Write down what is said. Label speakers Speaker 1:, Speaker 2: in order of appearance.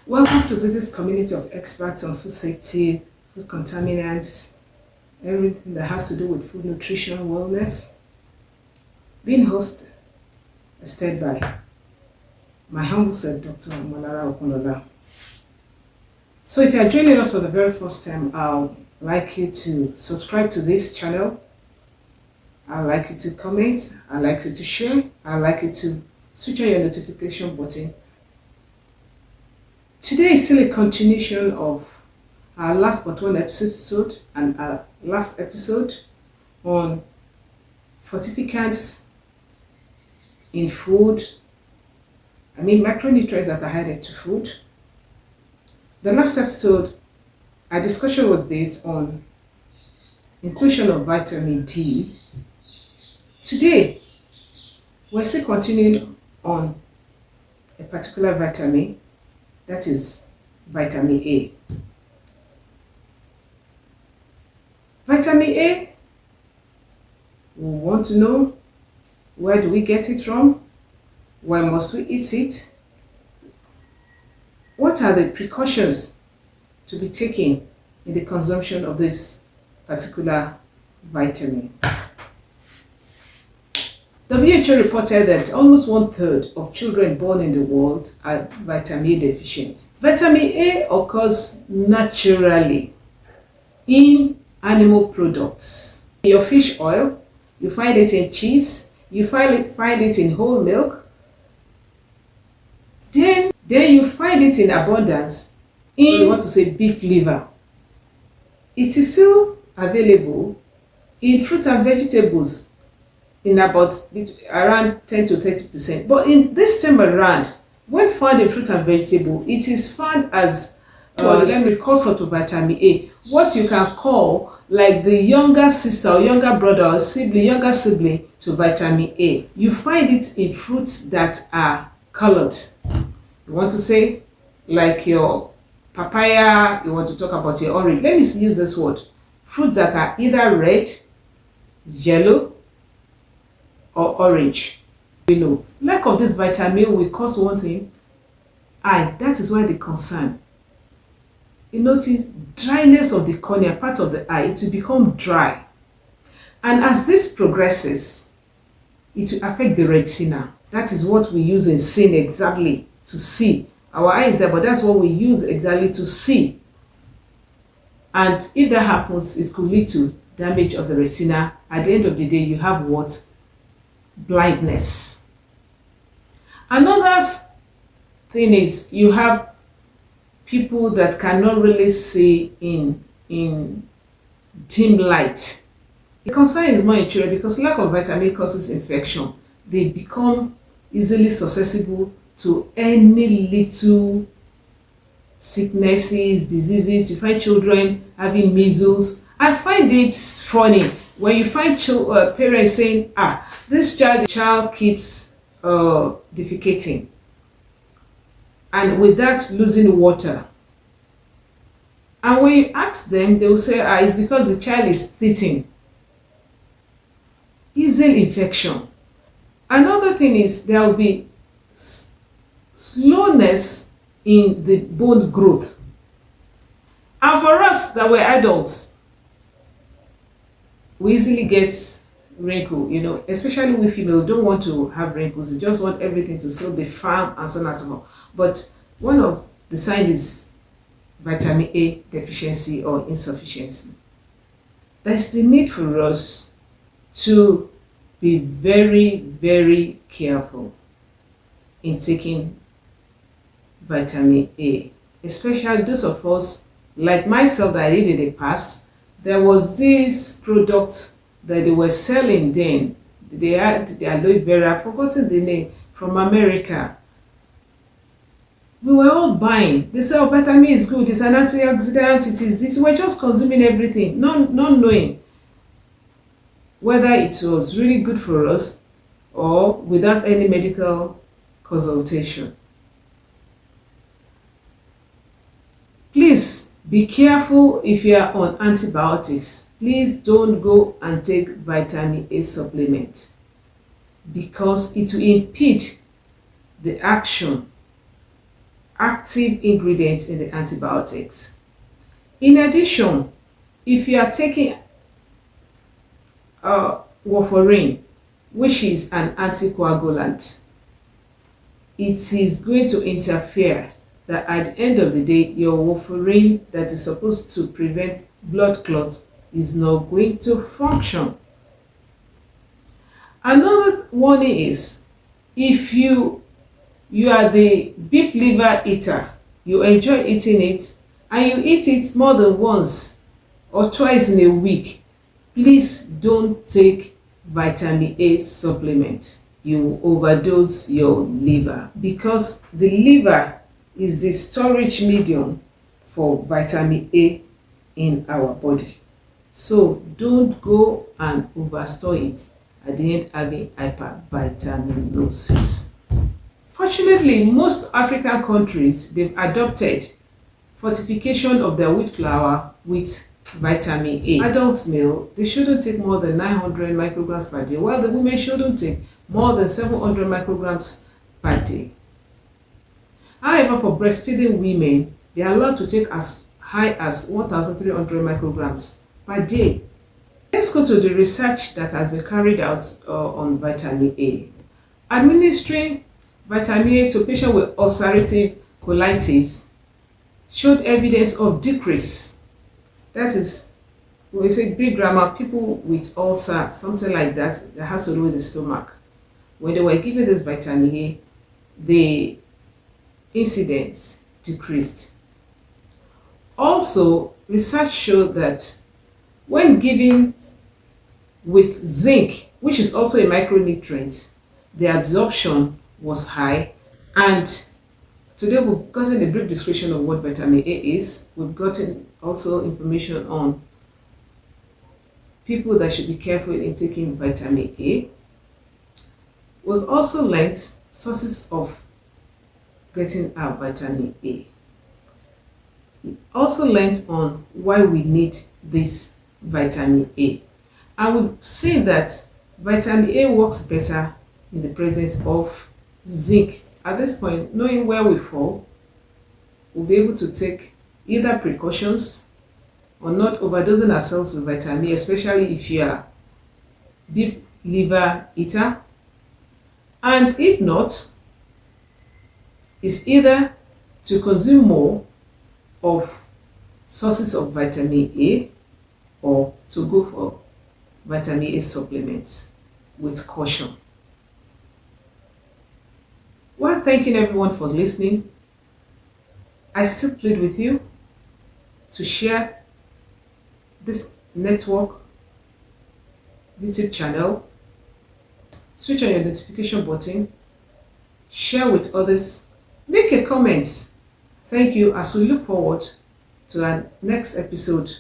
Speaker 1: Welcome to this community of experts on food safety, food contaminants, everything that has to do with food nutrition, wellness. Being hosted by my humble self, Dr. Malara Okunola. So if you are joining us for the very first time, I'd like you to subscribe to this channel. I'd like you to comment. I'd like you to share. I'd like you to switch on your notification button. Today is still a continuation of our last but one episode and our last episode on fortificants in food. Micronutrients that are added to food. The last episode, our discussion was based on inclusion of vitamin D. Today, we're still continuing on a particular vitamin, that is vitamin A. Vitamin A, we want to know, where do we get it from? Why must we eat it? What are the precautions to be taken in the consumption of this particular vitamin? WHO reported that almost 1/3 of children born in the world are vitamin A deficient. Vitamin A occurs naturally in animal products. In your fish oil, you find it in cheese, you find it in whole milk. Then you find it in abundance in, you want to say, beef liver. It is still available in fruit and vegetables in about around 10 to 30%. But in this time around, when found in fruit and vegetable, it is found as the precursor to vitamin A, what you can call like the younger sister or younger brother or younger sibling to vitamin A. You find it in fruits that are colored. You want to say like your papaya, you want to talk about your orange. Let me use this word. Fruits that are either red, yellow, or orange. Lack of this vitamin will cause one thing, eye. That is why the concern. You notice dryness of the cornea, part of the eye, it will become dry. And as this progresses, it will affect the retina. That is what we use in seeing exactly, to see. Our eye is there, but that's what we use exactly to see. And if that happens, it could lead to damage of the retina. At the end of the day, you have what? Blindness. Another thing is you have people that cannot really see in dim light. The concern is more in children because lack of vitamin causes infection. They become easily susceptible to any little sicknesses, diseases. You find children having measles. I find it funny when you find parents saying, this child keeps defecating, and with that losing water. And when you ask them, they will say, it's because the child is teething. Easy infection. Another thing is there will be slowness in the bone growth. And for us that were adults, we easily get wrinkle, especially we female don't want to have wrinkles. We just want everything to still be firm and so on and so forth. But one of the signs is vitamin A deficiency or insufficiency. There's the need for us to be very, very careful in taking vitamin A, especially those of us like myself that I did in the past. There was this product that they were selling then. They had the aloe vera, I've forgotten the name, from America. We were all buying. They said, vitamin is good, it's an antioxidant, it is this. We're just consuming everything, not knowing whether it was really good for us or without any medical consultation. Please be careful if you are on antibiotics. Please don't go and take vitamin A supplement because it will impede the action active ingredients in the antibiotics. In addition, if you are taking warfarin, which is an anticoagulant, it is going to interfere that at the end of the day, your warfarin that is supposed to prevent blood clots is not going to function. Another warning is, if you are the beef liver eater, you enjoy eating it, and you eat it more than once or twice in a week, please don't take vitamin A supplement. You will overdose your liver, because the liver is the storage medium for vitamin A in our body. So don't go and overstore it, at the end having hypervitaminosis. Fortunately, most African countries, they've adopted fortification of their wheat flour with vitamin A. Adult male, they shouldn't take more than 900 micrograms per day, while the women shouldn't take more than 700 micrograms per day. However, for breastfeeding women, they are allowed to take as high as 1,300 micrograms per day. Let's go to the research that has been carried out on vitamin A. Administering vitamin A to patients with ulcerative colitis showed evidence of decrease. That is, when we say big grammar, people with ulcer, something like that has to do with the stomach. When they were given this vitamin A, the incidence decreased. Also, research showed that when given with zinc, which is also a micronutrient, the absorption was high. And today we've gotten a brief description of what vitamin A is. We've gotten also information on people that should be careful in taking vitamin A. We've also learned sources of getting our vitamin A. We also learned on why we need this vitamin A. And we've seen that vitamin A works better in the presence of zinc. At this point, knowing where we fall, we'll be able to take either precautions or not overdosing ourselves with vitamin A, especially if you are beef liver eater. And if not, it's either to consume more of sources of vitamin A or to go for vitamin A supplements with caution. While thanking everyone for listening, I still plead with you to share this network YouTube channel, switch on your notification button, share with others, make a comment. Thank you, as we look forward to our next episode